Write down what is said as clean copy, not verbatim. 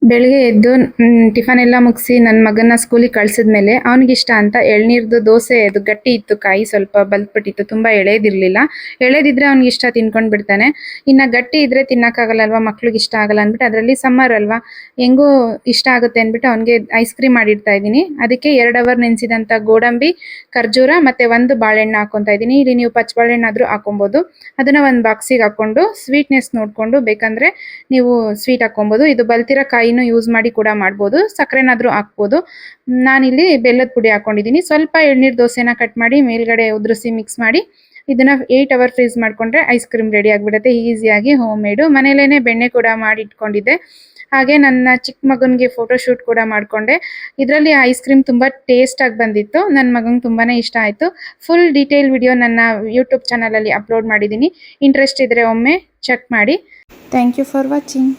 ಬೆಳಿಗ್ಗೆ ಎದ್ದು ಟಿಫನ್ ಎಲ್ಲ ಮುಗಿಸಿ ನನ್ನ ಮಗನ್ನ ಸ್ಕೂಲಿಗೆ ಕಳ್ಸಿದ್ಮೇಲೆ ಅವನಿಗಿಷ್ಟ ಅಂತ ಎಳ್ನೀರ್ದು ದೋಸೆ ಅದು ಗಟ್ಟಿ ಇತ್ತು, ಕಾಯಿ ಸ್ವಲ್ಪ ಬಲ್ತ್ಬಿಟ್ಟಿತ್ತು, ತುಂಬಾ ಎಳೆದಿರ್ಲಿಲ್ಲ. ಎಳೆದಿದ್ರೆ ಅವ್ನಿಗೆ ಇಷ್ಟ ತಿನ್ಕೊಂಡ್ ಬಿಡ್ತಾನೆ. ಇನ್ನ ಗಟ್ಟಿ ಇದ್ರೆ ತಿನ್ನಕ್ಕಾಗಲ್ಲ ಅಲ್ವಾ, ಮಕ್ಳಿಗೆ ಇಷ್ಟ ಆಗಲ್ಲ ಅಂದ್ಬಿಟ್ಟು ಅದರಲ್ಲಿ ಸಮ್ಮರ್ ಅಲ್ವಾ ಹೆಂಗೂ ಇಷ್ಟ ಆಗುತ್ತೆ ಅಂದ್ಬಿಟ್ಟು ಅವ್ನಿಗೆ ಐಸ್ ಕ್ರೀಮ್ ಮಾಡಿಡ್ತಾ ಇದ್ದೀನಿ. ಅದಕ್ಕೆ 2 ಅವರ್ ನೆನೆಸಿದಂತ ಗೋಡಂಬಿ, ಖರ್ಜೂರ ಮತ್ತೆ ಒಂದು ಬಾಳೆಹಣ್ಣು ಹಾಕೊಂತಾ ಇದ್ದೀನಿ. ಇಲ್ಲಿ ನೀವು ಪಚ್ಚ ಬಾಳೆಹಣ್ಣಾದ್ರೂ ಹಾಕೊಬಹುದು. ಅದನ್ನ ಒಂದು ಬಾಕ್ಸಿಗೆ ಹಾಕೊಂಡು ಸ್ವೀಟ್ನೆಸ್ ನೋಡ್ಕೊಂಡು ಬೇಕಂದ್ರೆ ನೀವು ಸ್ವೀಟ್ ಹಾಕೊಬಹುದು. ಇದು ಬಲ್ತಿರೋ ಕಾಯಿನೂ ಯೂಸ್ ಮಾಡಿ ಕೂಡ ಮಾಡ್ಬೋದು, ಸಕ್ಕರೆನಾದ್ರೂ ಹಾಕ್ಬೋದು. ನಾನಿಲ್ಲಿ ಬೆಲ್ಲದ ಪುಡಿ ಹಾಕೊಂಡಿದ್ದೀನಿ. ಸ್ವಲ್ಪ ಎಳ್ನೀರ್ ದೋಸೆನ ಕಟ್ ಮಾಡಿ ಮೇಲ್ಗಡೆ ಉದುರಿಸಿ ಮಿಕ್ಸ್ ಮಾಡಿ ಇದನ್ನ 8 ಅವರ್ ಫ್ರೀಸ್ ಮಾಡ್ಕೊಂಡ್ರೆ ಐಸ್ ಕ್ರೀಮ್ ರೆಡಿ ಆಗಿಬಿಡುತ್ತೆ. ಈಸಿಯಾಗಿ ಹೋಮ್ ಮೇಡು. ಮನೇಲೇನೆ ಬೆಣ್ಣೆ ಕೂಡ ಮಾಡಿ ಇಟ್ಕೊಂಡಿದ್ದೆ. ಹಾಗೆ ನನ್ನ ಚಿಕ್ಕ ಮಗನಿಗೆ ಫೋಟೋ ಶೂಟ್ ಕೂಡ ಮಾಡ್ಕೊಂಡೆ. ಇದರಲ್ಲಿ ಐಸ್ ಕ್ರೀಮ್ ತುಂಬಾ ಟೇಸ್ಟ್ ಆಗಿ ಬಂದಿತ್ತು. ನನ್ನ ಮಗನಿಗೆ ತುಂಬಾನೇ ಇಷ್ಟ ಆಯ್ತು. ಫುಲ್ ಡೀಟೇಲ್ ವಿಡಿಯೋ ನನ್ನ ಯೂಟ್ಯೂಬ್ ಚಾನಲ್ ಅಲ್ಲಿ ಅಪ್ಲೋಡ್ ಮಾಡಿದ್ದೀನಿ. ಇಂಟ್ರೆಸ್ಟ್ ಇದ್ರೆ ಒಮ್ಮೆ ಚೆಕ್ ಮಾಡಿ. Thank you for watching.